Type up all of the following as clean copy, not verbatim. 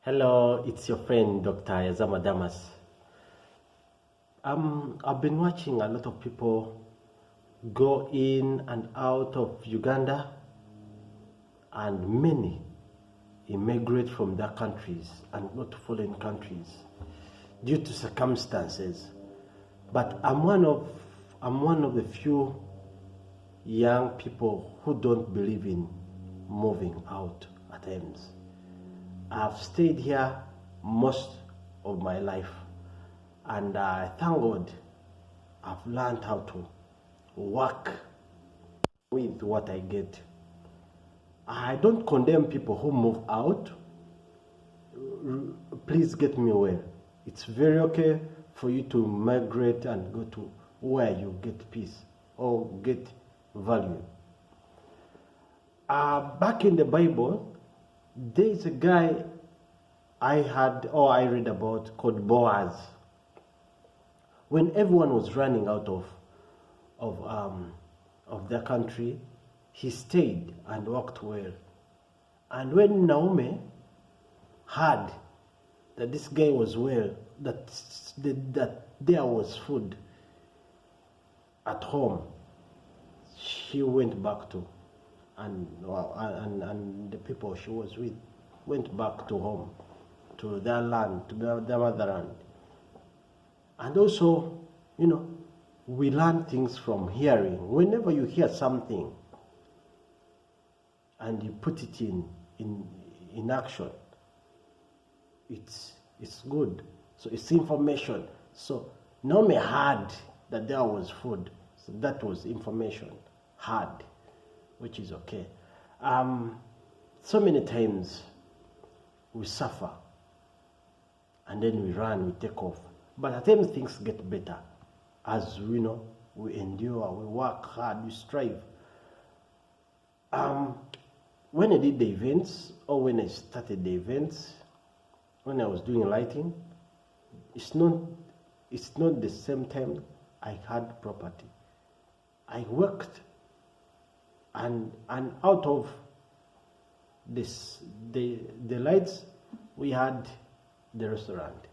Hello, it's your friend Dr. Yazama Damas. I've been watching a lot of people go in and out of Uganda, and many immigrate from their countries and go to foreign countries due to circumstances. But I'm one of the few young people who don't believe in moving out at times. I've stayed here most of my life, and I thank God I've learned how to work with what I get. I don't condemn people who move out. Please get me well. It's very okay for you to migrate and go to where you get peace or get value. Back in the Bible, there is a guy I read about called Boaz. When everyone was running out of their country, he stayed and worked well. And when Naomi heard that this guy was well, that there was food at home, she went back to, and the people she was with went back to home, to their land, to their motherland. And also, we learn things from hearing. Whenever you hear something and you put it in action, it's good. So it's information. So Naomi heard that there was food. So that was information. Heard, which is okay. So many times we suffer and then we run, we take off. But at times things get better as we endure, we work hard, we strive. When I did the events, or when I started the events, when I was doing lighting, it's not the same time I had property. I worked, and out of the lights, we had the restaurant.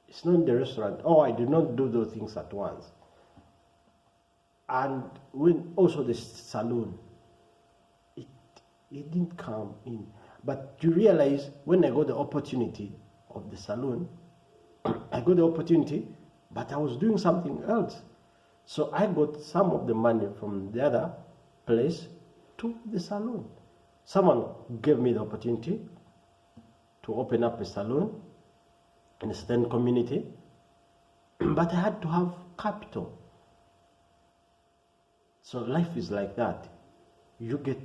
It's not the restaurant. I did not do those things at once. And when also the saloon, it didn't come in. But you realize when I got the opportunity of the saloon, I got the opportunity, but I was doing something else. So I got some of the money from the other place to the saloon. Someone gave me the opportunity to open up a salon in a certain community, but I had to have capital. So life is like that. You get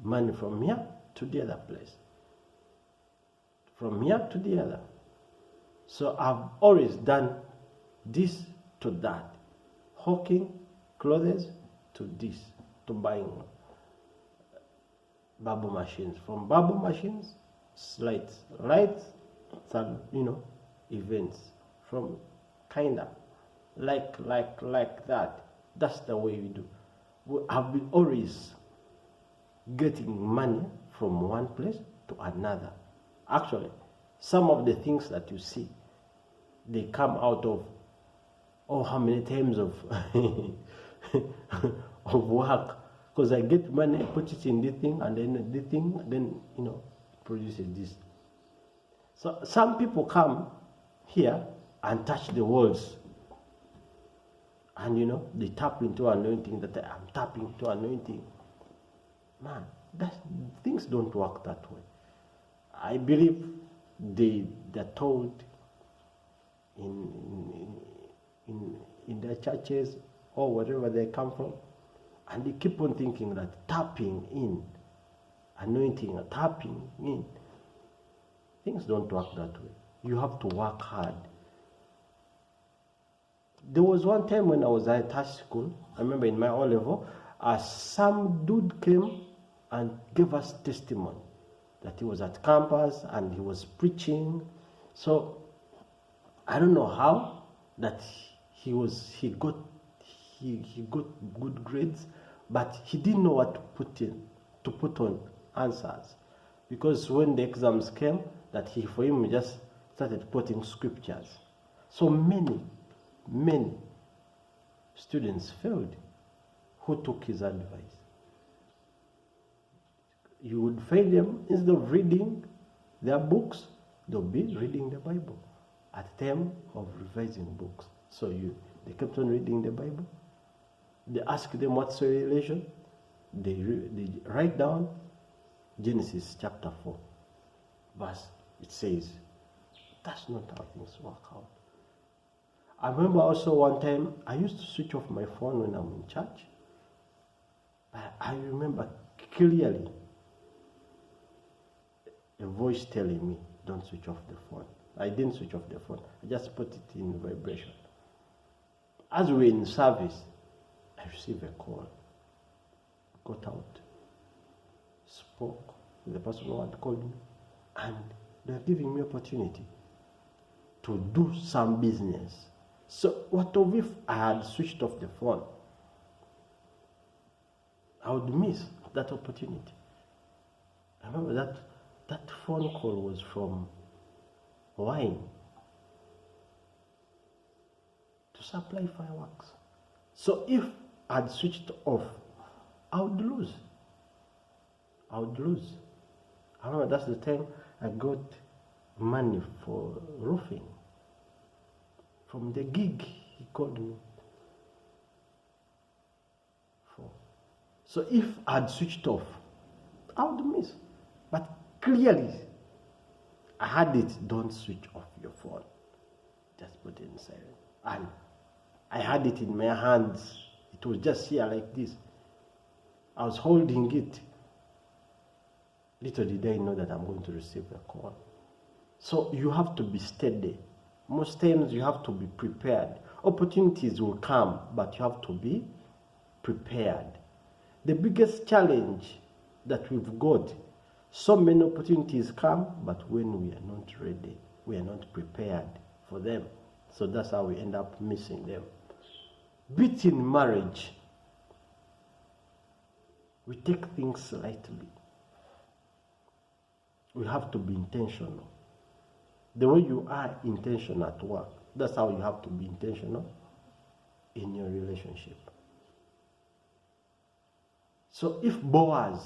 money from here to the other place, from here to the other. So I've always done this to that, hawking clothes to this, to buying bubble machines. From bubble machines, lights, and events. From kinda like that. That's the way we do. I've been always getting money from one place to another. Actually, some of the things that you see, they come out of how many times of of work. Because I get money, put it in this thing, and then this thing, then produces this. So some people come here and touch the walls, and they tap into anointing, that I'm tapping into anointing. Man, things don't work that way. I believe they're told in their churches or wherever they come from, and they keep on thinking that tapping in anointing, tapping in, things don't work that way. You have to work hard. There was one time when I was at high school, I remember in my O level, some dude came and gave us testimony that he was at campus and he was preaching. So I don't know how that he got good grades, but he didn't know what to put on answers, because when the exams came, that for him, he just started quoting scriptures. So many students failed who took his advice. You would find them, instead of reading their books, they'll be reading the Bible at the time of revising books. So they kept on reading the Bible. They ask them what's the relation. They write down Genesis chapter 4 verse. It says, that's not how things work out. I remember also one time I used to switch off my phone when I'm in church. But I remember clearly a voice telling me, don't switch off the phone. I didn't switch off the phone. I just put it in vibration. As we were in service, I received a call. Got out, spoke with the person who had called me, and they were giving me opportunity to do some business. So what if I had switched off the phone? I would miss that opportunity. I remember that phone call was from Wine to supply fireworks. So if I'd switched off, I would lose. I remember that's the time I got money for roofing. From the gig he called me for. So if I'd switched off, I would miss. But clearly, I had it, don't switch off your phone. Just put it in silent. And I had it in my hands. It was just here like this. I was holding it. Little did I know that I'm going to receive a call. So you have to be steady. Most times you have to be prepared. Opportunities will come, but you have to be prepared. The biggest challenge that we've got, so many opportunities come, but when we are not ready, we are not prepared for them. So that's how we end up missing them. Be it in marriage, we take things lightly. We have to be intentional. The way you are intentional at work, that's how you have to be intentional in your relationship. So if Boaz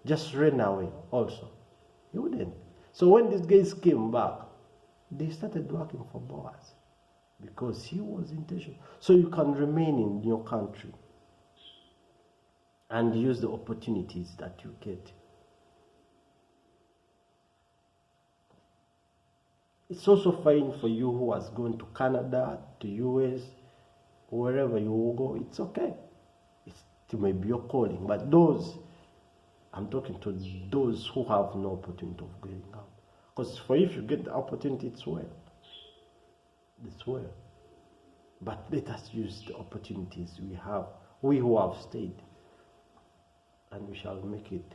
just ran away also, he wouldn't. So when these guys came back, they started working for Boaz because he was intentional. So you can remain in your country and use the opportunities that you get. It's also fine for you who has gone to Canada, to US, wherever you will go. It's okay. It may be your calling. But I'm talking to those who have no opportunity of going out. Because for if you get the opportunity, it's well. It's well. But let us use the opportunities we have, we who have stayed, and we shall make it.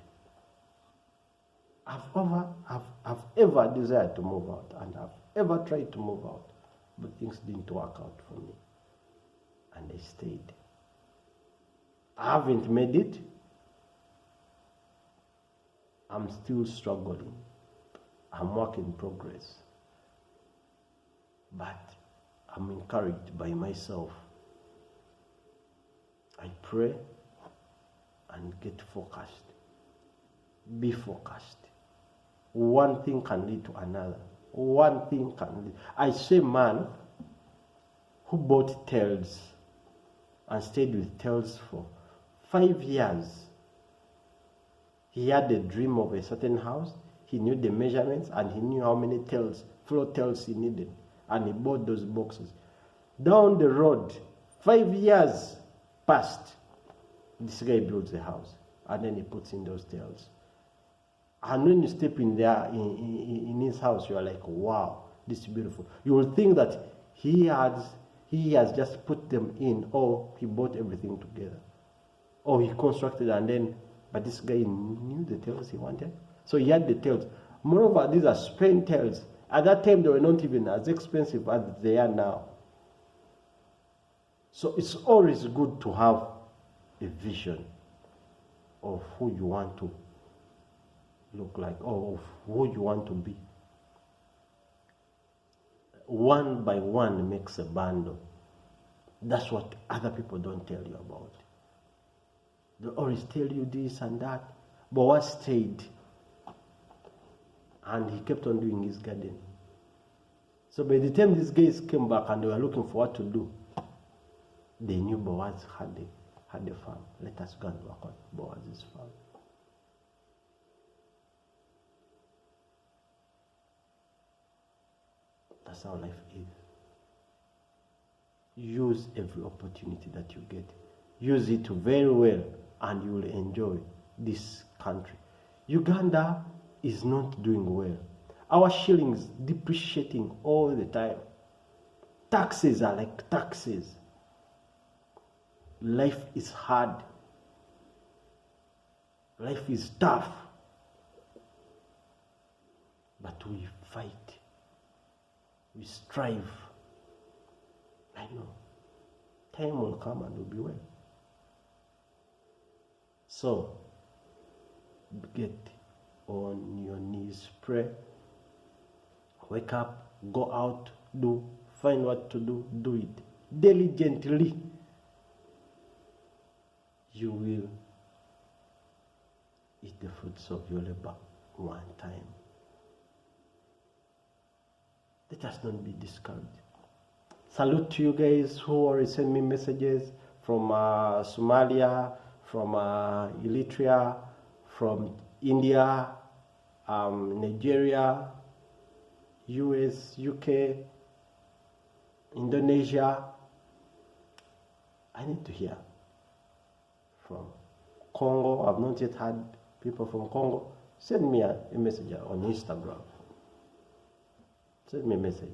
I've ever desired to move out, and I've ever tried to move out, but things didn't work out for me, and I stayed. I haven't made it. I'm still struggling. I'm work in progress, but I'm encouraged by myself. I pray and get focused. Be focused. One thing can lead to another. One thing can lead. I say man who bought tails and stayed with tails for 5 years. He had a dream of a certain house. He knew the measurements and he knew how many tails, floor tails he needed. And he bought those boxes. Down the road, 5 years passed. This guy builds a house and then he puts in those tails. And when you step in there, in his house, you are like, wow, this is beautiful. You will think that he has just put them in, or he bought everything together. Or he constructed but this guy knew the tails he wanted. So he had the tails. Moreover, these are Spain tails. At that time, they were not even as expensive as they are now. So it's always good to have a vision of who you want to look like, or of who you want to be. One by one makes a bundle. That's what other people don't tell you about. They always tell you this and that. Boaz stayed. And he kept on doing his garden. So by the time these guys came back and they were looking for what to do, they knew Boaz had a farm. Let us go and work on Boaz's farm. That's how life is. Use every opportunity that you get. Use it very well and you will enjoy this country. Uganda is not doing well. Our shilling is depreciating all the time. Taxes are like taxes. Life is hard. Life is tough. But we fight. We strive. I know. Time will come and we'll be well. So, get on your knees, pray. Wake up, go out, find what to do, do it. Diligently. You will eat the fruits of your labor one time. Let us not be discouraged. Salute to you guys who already send me messages from Somalia, from Eritrea, from India, Nigeria, US, UK, Indonesia. I need to hear from Congo. I've not yet had people from Congo. Send me a message on Instagram. Send me a message.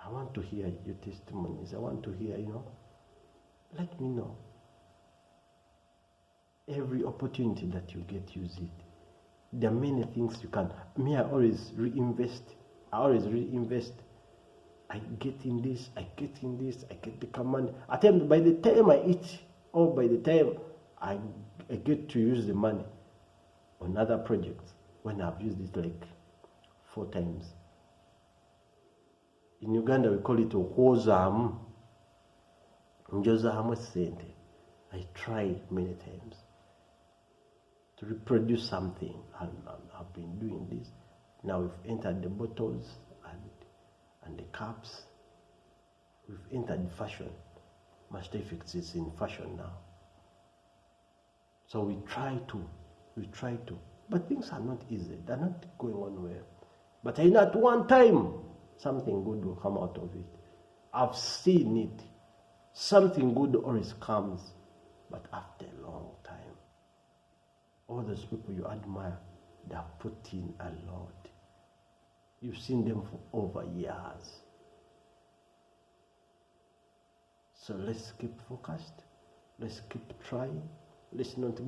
I want to hear your testimonies. I want to hear, let me know. Every opportunity that you get, use it. There are many things you can. I always reinvest. I get in this, I get the command. By the time I eat, or by the time I get to use the money on other projects, when I've used it like 4 times. In Uganda, we call it ukwozamu. Njozamu sente. I tried many times to reproduce something, and I've been doing this. Now we've entered the bottles and the cups. We've entered fashion. Master Effects is in fashion now. So we try to. But things are not easy. They're not going on well. But I know at one time, something good will come out of it. I've seen it. Something good always comes, but after a long time. All those people you admire, they have put in a lot. You've seen them for over years. So let's keep focused. Let's keep trying. Let's not give